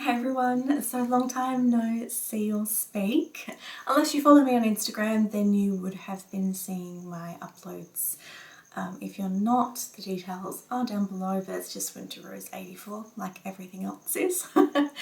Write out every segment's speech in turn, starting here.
Hi everyone, so long time no see or speak. Unless you follow me on Instagram, then you would have been seeing my uploads. If you're not, the details are down below, but it's just Winter Rose 84 like everything else is. But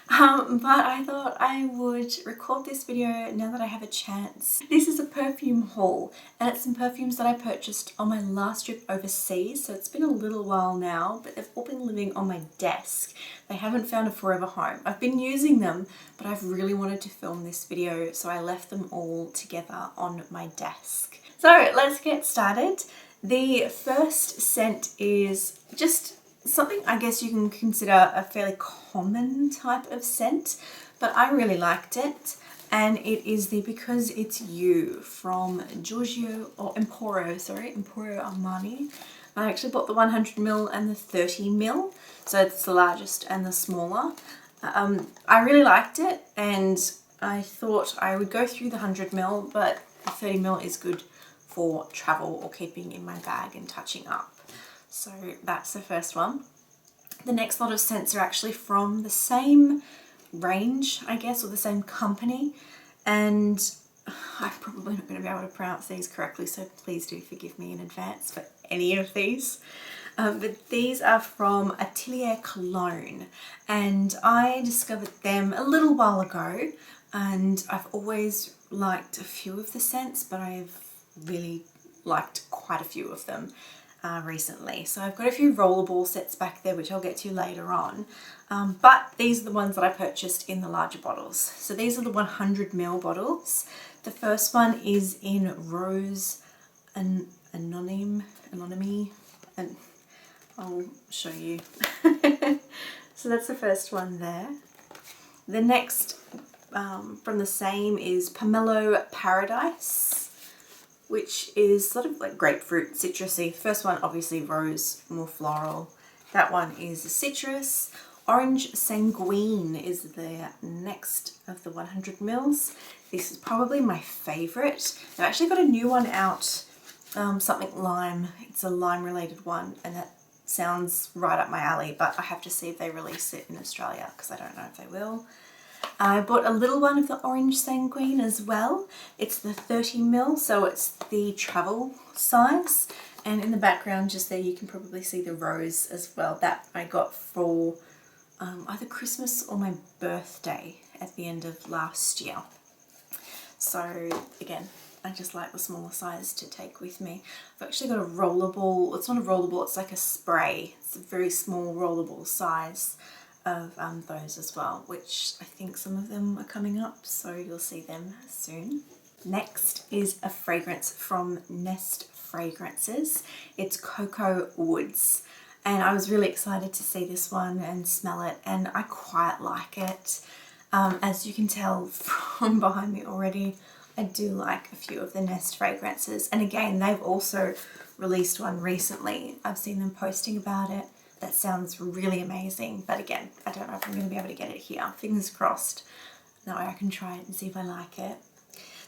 I thought I would record this video now that I have a chance. This is a perfume haul and it's some perfumes that I purchased on my last trip overseas, so it's been a little while now, but they've all been living on my desk. They haven't found a forever home. I've been using them, but I've really wanted to film this video, so I left them all together on my desk. So let's get started. The first scent is just something I guess you can consider a fairly common type of scent, but I really liked it, and it is the Because It's You from Emporio Armani. I actually bought the 100ml and the 30ml, so it's the largest and the smaller. I really liked it, and I thought I would go through the 100ml, but the 30ml is good for travel or keeping in my bag and touching up. So that's the first one. The next lot of scents are actually from the same range, I guess, or the same company, and I'm probably not going to be able to pronounce these correctly, so please do forgive me in advance for any of these. But these are from Atelier Cologne, and I discovered them a little while ago, and I've always liked a few of the scents, but I've really liked quite a few of them recently. So I've got a few rollerball sets back there, which I'll get to later on. But these are the ones that I purchased in the larger bottles. So these are the 100ml bottles. The first one is in Rose Anonyme, and I'll show you. So that's the first one there. The next from the same is Pomelo Paradise, which is sort of like grapefruit, citrusy. The first one, obviously rose, more floral. That one is citrus. Orange Sanguine is the next of the 100ml. This is probably my favourite. They've actually got a new one out, something lime. It's a lime related one, and that sounds right up my alley, but I have to see if they release it in Australia because I don't know if they will. I bought a little one of the Orange Sanguine as well. It's the 30ml, so it's the travel size. And in the background just there you can probably see the rose as well. That I got for either Christmas or my birthday at the end of last year. So again, I just like the smaller size to take with me. I've actually got a rollerball. It's not a rollerball, it's like a spray. It's a very small rollerball size of those as well, which I think some of them are coming up, so you'll see them soon. Next is a fragrance from Nest Fragrances. It's Cocoa Woods, and I was really excited to see this one and smell it, and I quite like it. As you can tell from behind me already, I do like a few of the Nest fragrances, and again they've also released one recently. I've seen them posting about it. That sounds really amazing, but again, I don't know if I'm going to be able to get it here. Fingers crossed. That way I can try it and see if I like it.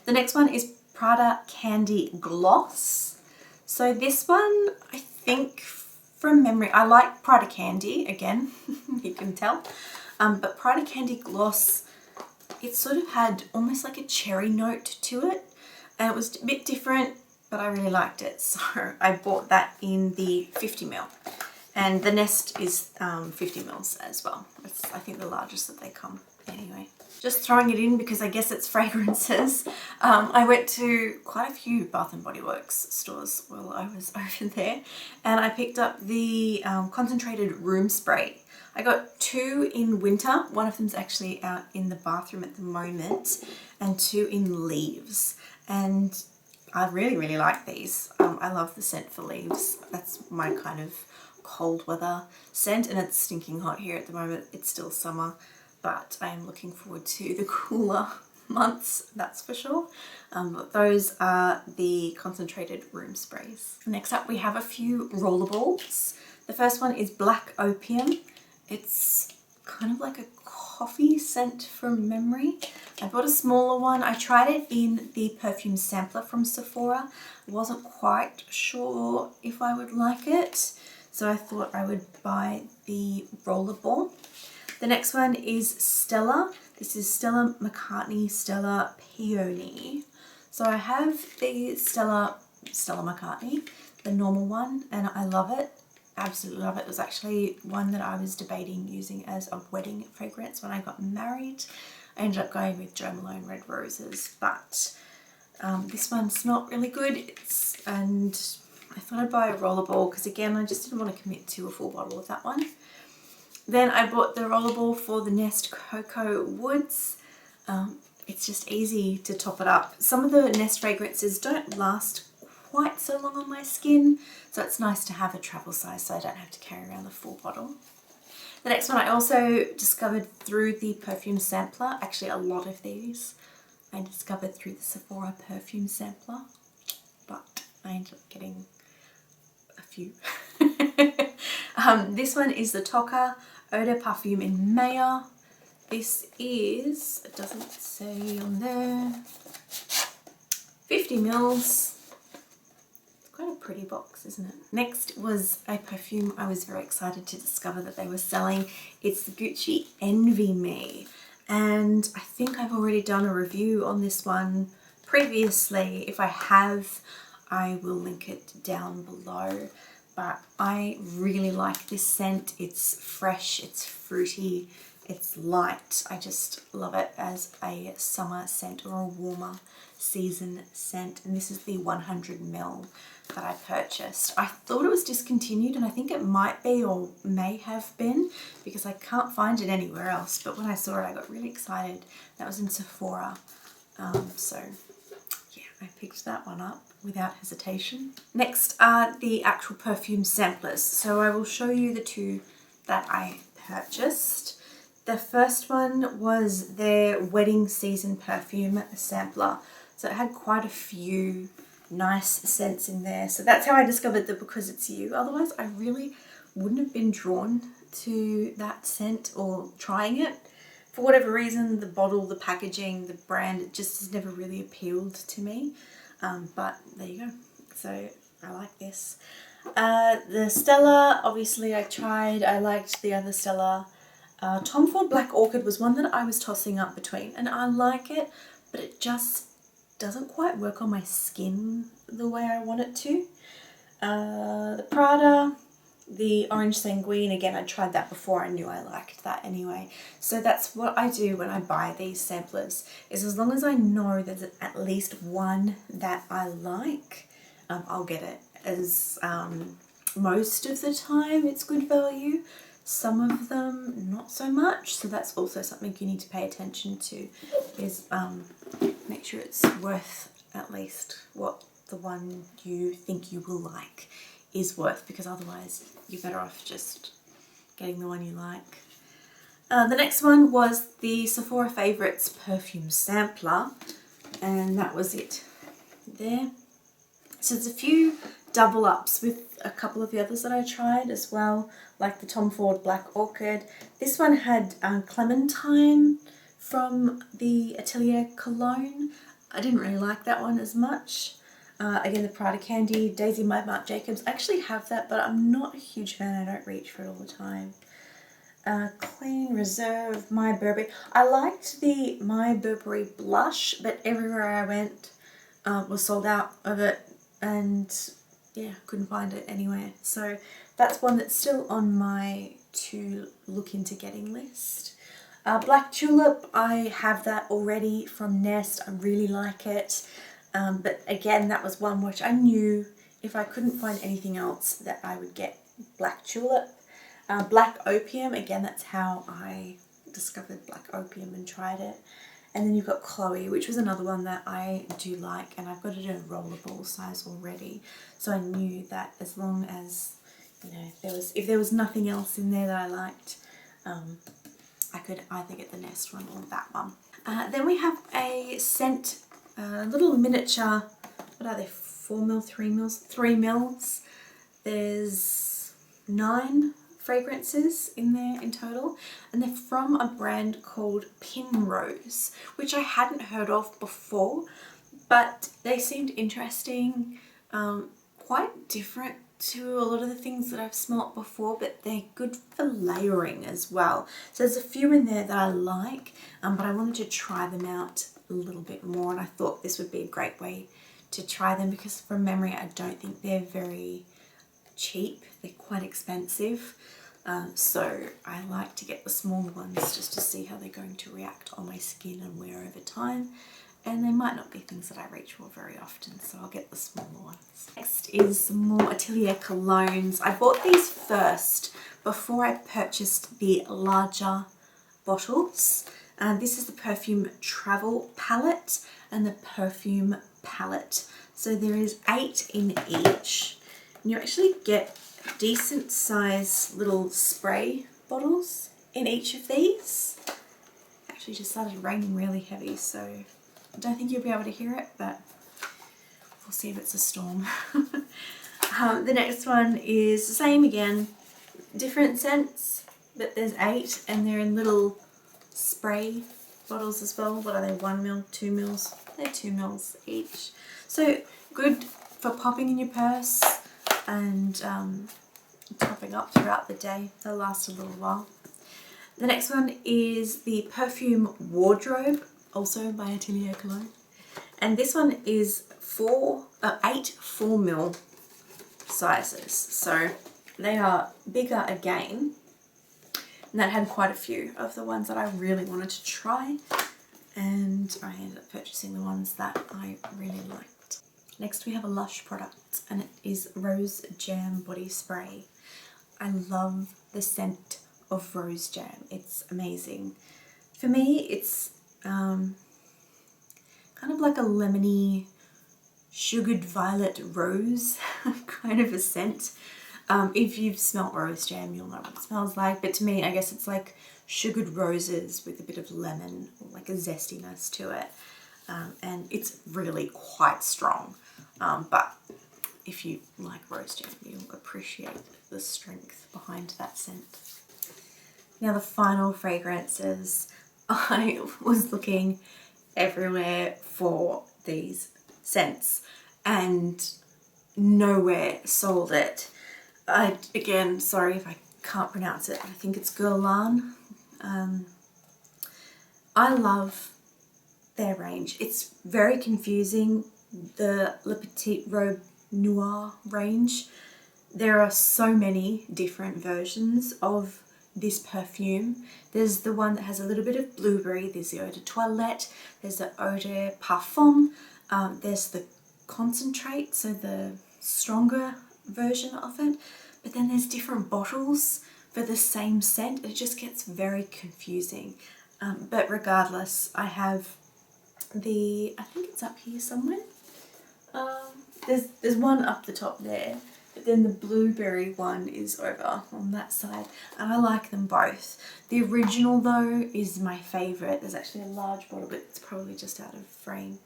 The next one is Prada Candy Gloss. So this one, I think from memory, I like Prada Candy, again, you can tell. But Prada Candy Gloss, it sort of had almost like a cherry note to it. And it was a bit different, but I really liked it. So I bought that in the 50ml. And the Nest is 50ml as well. It's, I think, the largest that they come anyway. Just throwing it in because I guess it's fragrances. I went to quite a few Bath & Body Works stores while I was over there, and I picked up the concentrated room spray. I got two in winter. One of them's actually out in the bathroom at the moment, and two in leaves. And I really, really like these. I love the scent for leaves. That's my kind of cold weather scent, and it's stinking hot here at the moment. It's still summer, but I am looking forward to the cooler months, that's for sure. But those are the concentrated room sprays. Next up we have a few rollerballs. The first one is Black Opium. It's kind of like a coffee scent from memory. I bought a smaller one. I tried it in the perfume sampler from Sephora. I wasn't quite sure if I would like it, so I thought I would buy the rollerball. The next one is Stella. This is Stella McCartney Stella Peony. So I have the Stella McCartney, the normal one, and I love it. Absolutely love it. It was actually one that I was debating using as a wedding fragrance when I got married. I ended up going with Jo Malone Red Roses, but this one smelled really good. And I thought I'd buy a rollerball because, again, I just didn't want to commit to a full bottle of that one. Then I bought the rollerball for the Nest Cocoa Woods. It's just easy to top it up. Some of the Nest fragrances don't last quite so long on my skin, so it's nice to have a travel size so I don't have to carry around the full bottle. The next one I also discovered through the Perfume sampler. Actually, a lot of these I discovered through the Sephora Perfume sampler, but I ended up getting a few. This one is the Toka Eau de Parfum in Maya. This is, it doesn't say on there, 50 mils. It's quite a pretty box, isn't it? Next was a perfume I was very excited to discover that they were selling. It's the Gucci Envy Me. And I think I've already done a review on this one previously. If I have, I will link it down below. But I really like this scent. It's fresh, it's fruity, it's light. I just love it as a summer scent or a warmer season scent. And this is the 100ml that I purchased. I thought it was discontinued, and I think it might be or may have been because I can't find it anywhere else. But when I saw it, I got really excited. That was in Sephora. So yeah, I picked that one up without hesitation. Next are the actual perfume samplers. So I will show you the two that I purchased. The first one was their wedding season perfume sampler. So it had quite a few nice scents in there. So that's how I discovered the Because It's You. Otherwise, I really wouldn't have been drawn to that scent or trying it. For whatever reason, the bottle, the packaging, the brand, it just has never really appealed to me. But there you go. So I like this. The Stella, obviously I tried. I liked the other Stella. Tom Ford Black Orchid was one that I was tossing up between, and I like it, but it just doesn't quite work on my skin the way I want it to. The Prada, the Orange Sanguine, again, I tried that before. I knew I liked that anyway. So that's what I do when I buy these samplers, is as long as I know there's at least one that I like, I'll get it. As most of the time it's good value. Some of them not so much, so that's also something you need to pay attention to, is make sure it's worth at least what the one you think you will like is worth, because otherwise you're better off just getting the one you like. The next one was the Sephora Favorites Perfume Sampler, and that was it there. So there's a few double ups with a couple of the others that I tried as well, like the Tom Ford Black Orchid. This one had Clementine from the Atelier Cologne. I didn't really like that one as much. Again, the Prada Candy, Daisy by Marc Jacobs. I actually have that, but I'm not a huge fan. I don't reach for it all the time. Clean Reserve, My Burberry. I liked the My Burberry blush, but everywhere I went was sold out of it, and yeah, couldn't find it anywhere. So that's one that's still on my to look into getting list. Black Tulip, I have that already from Nest. I really like it. But again, that was one which I knew if I couldn't find anything else that I would get Black Tulip. Black Opium, again, that's how I discovered Black Opium and tried it. And then you've got Chloe, which was another one that I do like, and I've got it in a rollerball size already. So I knew that as long as, you know, if there was nothing else in there that I liked, I could either get the Nest one or that one. Then we have a scent, little miniature, what are they, 4 mil, 3 mils? 3 mils. There's 9 fragrances in there in total, and they're from a brand called Pinrose, which I hadn't heard of before, but they seemed interesting, quite different to a lot of the things that I've smelt before, but they're good for layering as well. So there's a few in there that I like, but I wanted to try them out a little bit more, and I thought this would be a great way to try them because from memory I don't think they're very cheap. They're quite expensive. So I like to get the smaller ones just to see how they're going to react on my skin and wear over time. And they might not be things that I reach for very often, so I'll get the smaller ones. Next is some more Atelier colognes. I bought these first before I purchased the larger bottles. This is the Perfume Travel Palette and the Perfume Palette. So there is 8 in each. And you actually get decent size little spray bottles in each of these. Actually just started raining really heavy, so I don't think you'll be able to hear it, but we'll see if it's a storm. The next one is the same again, different scents, but there's 8 and they're in little spray bottles as well. What are they, 1 ml, 2 mils? They're 2 mils each. So good for popping in your purse and topping up throughout the day. They'll last a little while. The next one is the Perfume Wardrobe, also by Atelier Cologne. And this one is 8 4 mil sizes. So they are bigger again. And that had quite a few of the ones that I really wanted to try. And I ended up purchasing the ones that I really liked. Next we have a Lush product, and it is Rose Jam Body Spray. I love the scent of rose jam. It's amazing. For me, it's kind of like a lemony, sugared violet rose kind of a scent. If you've smelt rose jam, you'll know what it smells like. But to me, I guess it's like sugared roses with a bit of lemon, or like a zestiness to it. And it's really quite strong. But if you like rose jam, you'll appreciate the strength behind that scent. Now the final fragrances, I was looking everywhere for these scents and nowhere sold it. Again, sorry if I can't pronounce it, I think it's Guerlain. I love their range. It's very confusing, the Le Petit Robe Noir range. There are so many different versions of this perfume. There's the one that has a little bit of blueberry, there's the Eau de Toilette, there's the Eau de Parfum, there's the concentrate, so the stronger version of it, but then there's different bottles for the same scent. It just gets very confusing. But regardless, I have the, I think it's up here somewhere. There's one up the top there, but then the blueberry one is over on that side, and I like them both. The original though is my favourite. There's actually a large bottle, but it's probably just out of frame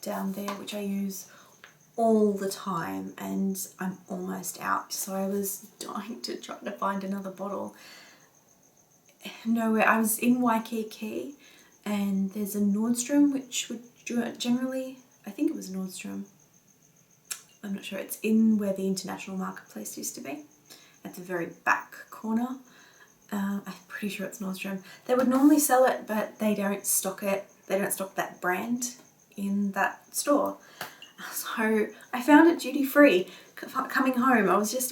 down there, which I use all the time, and I'm almost out, so I was dying to try to find another bottle. Nowhere. I was in Waikiki, and there's a Nordstrom, which would generally, I think it was Nordstrom, I'm not sure, it's in where the International Marketplace used to be, at the very back corner. I'm pretty sure it's Nordstrom. They would normally sell it, but they don't stock it. They don't stock that brand in that store. So I found it duty free coming home.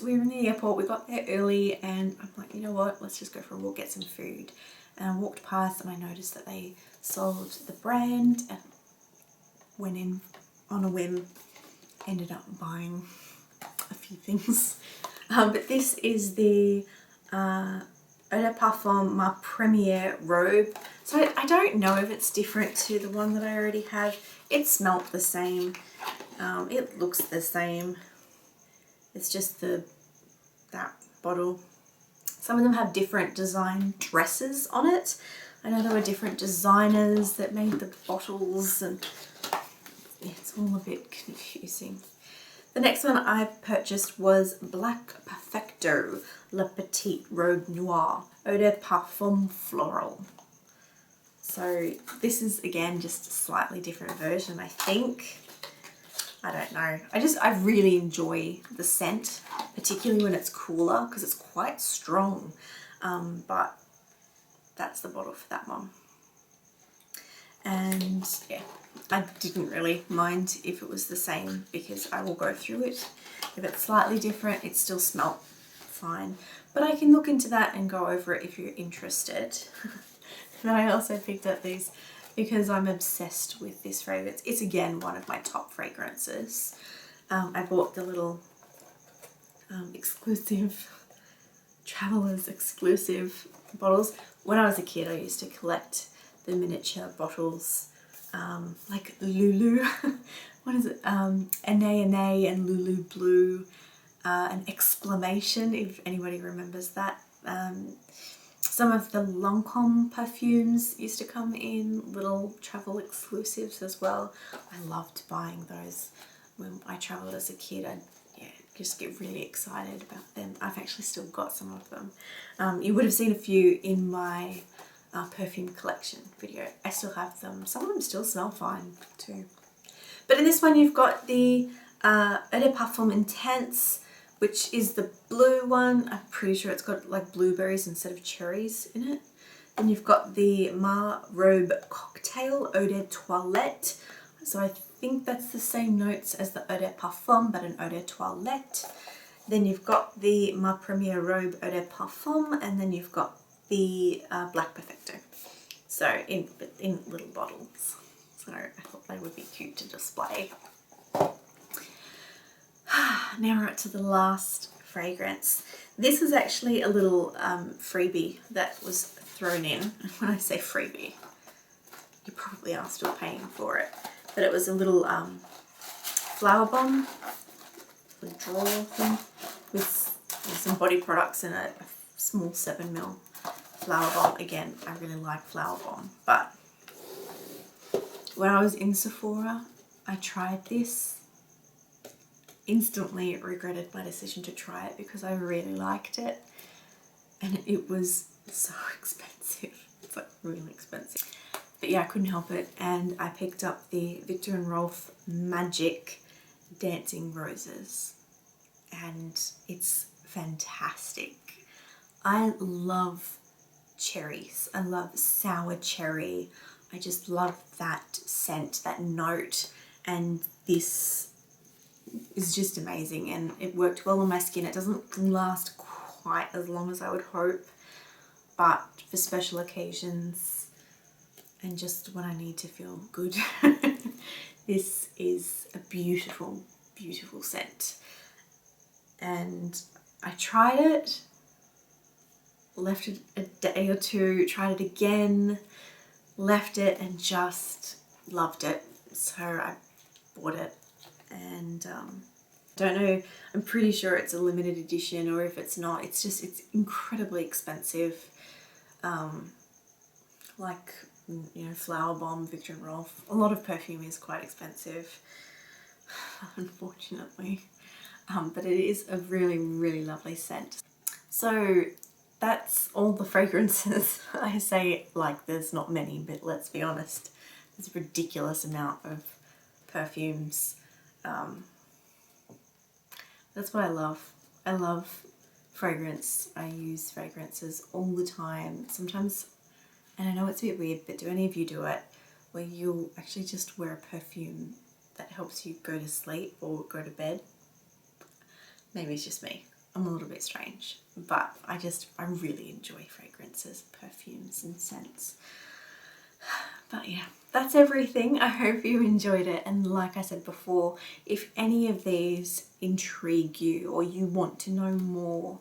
We were in the airport, we got there early, and I'm like, you know what, let's just go for a walk, get some food. And I walked past and I noticed that they sold the brand, and went in on a whim, ended up buying a few things. But this is the Eau de Parfum Ma Première Robe. So I don't know if it's different to the one that I already have. It smelt the same. It looks the same. It's just that bottle. Some of them have different design dresses on it. I know there were different designers that made the bottles, and yeah, it's all a bit confusing. The next one I purchased was Black Perfecto Le Petit Robe Noir Eau de Parfum Floral. So this is again just a slightly different version, I think. I don't know. I really enjoy the scent, particularly when it's cooler because it's quite strong. But that's the bottle for that one. And yeah, I didn't really mind if it was the same because I will go through it. If it's slightly different, it still smelled fine. But I can look into that and go over it if you're interested. And I also picked up these because I'm obsessed with this fragrance. It's again one of my top fragrances. I bought the little exclusive, travelers exclusive bottles. When I was a kid, I used to collect the miniature bottles, like Lulu, what is it, Ane and Lulu Blue, an exclamation, if anybody remembers that. Some of the Lancome perfumes used to come in little travel exclusives as well. I loved buying those when I travelled as a kid. I'd just get really excited about them. I've actually still got some of them. You would have seen a few in my perfume collection video. I still have them. Some of them still smell fine too. But in this one you've got the Eau de Parfum Intense, which is the blue one. I'm pretty sure it's got like blueberries instead of cherries in it. Then you've got the Ma Robe Cocktail Eau de Toilette. So I think that's the same notes as the Eau de Parfum, but an Eau de Toilette. Then you've got the Ma Première Robe Eau de Parfum, and then you've got the Black Perfecto. So in little bottles. So I thought they would be cute to display. Now we're up to the last fragrance. This is actually a little freebie that was thrown in. When I say freebie, you probably are still paying for it. But it was a little flower bomb, a drawer thing with some body products in it, a small 7ml flower bomb. Again, I really like flower bomb, but when I was in Sephora, I tried this. Instantly regretted my decision to try it because I really liked it, and it was so expensive. It's like really expensive. But yeah, I couldn't help it, and I picked up the Viktor & Rolf Magic Dancing Roses, and it's fantastic. I love cherries. I love sour cherry. I just love that scent, that note, and this is just amazing, and it worked well on my skin. It doesn't last quite as long as I would hope, but for special occasions and just when I need to feel good, this is a beautiful, beautiful scent. And I tried it, left it a day or two, tried it again, left it, and just loved it. So I bought it, and don't know, I'm pretty sure it's a limited edition, or if it's not, it's incredibly expensive. Like, you know, Flower Bomb, Viktor & Rolf, a lot of perfume is quite expensive, unfortunately. But it is a really, really lovely scent. So that's all the fragrances. I say like there's not many, but let's be honest, there's a ridiculous amount of perfumes. That's what I love. I love fragrance. I use fragrances all the time. Sometimes, and I know it's a bit weird, but do any of you do it where you'll actually just wear a perfume that helps you go to sleep or go to bed? Maybe it's just me. I'm a little bit strange, but I really enjoy fragrances, perfumes and scents. But yeah, that's everything. I hope you enjoyed it, and like I said before, if any of these intrigue you or you want to know more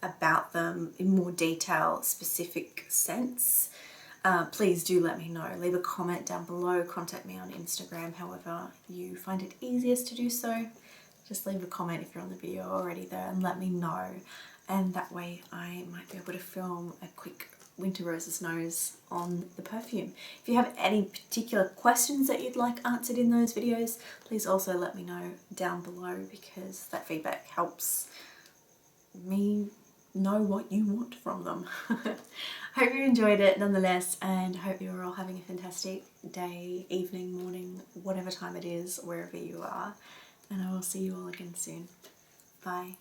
about them in more detail, specific scents, please do let me know. Leave a comment down below, contact me on Instagram, however you find it easiest to do so. Just leave a comment if you're on the video already there and let me know, and that way I might be able to film a quick Winter Roses nose on the perfume. If you have any particular questions that you'd like answered in those videos, please also let me know down below, because that feedback helps me know what you want from them. Hope you enjoyed it nonetheless, and hope you're all having a fantastic day, evening, morning, whatever time it is, wherever you are. And I will see you all again soon. Bye.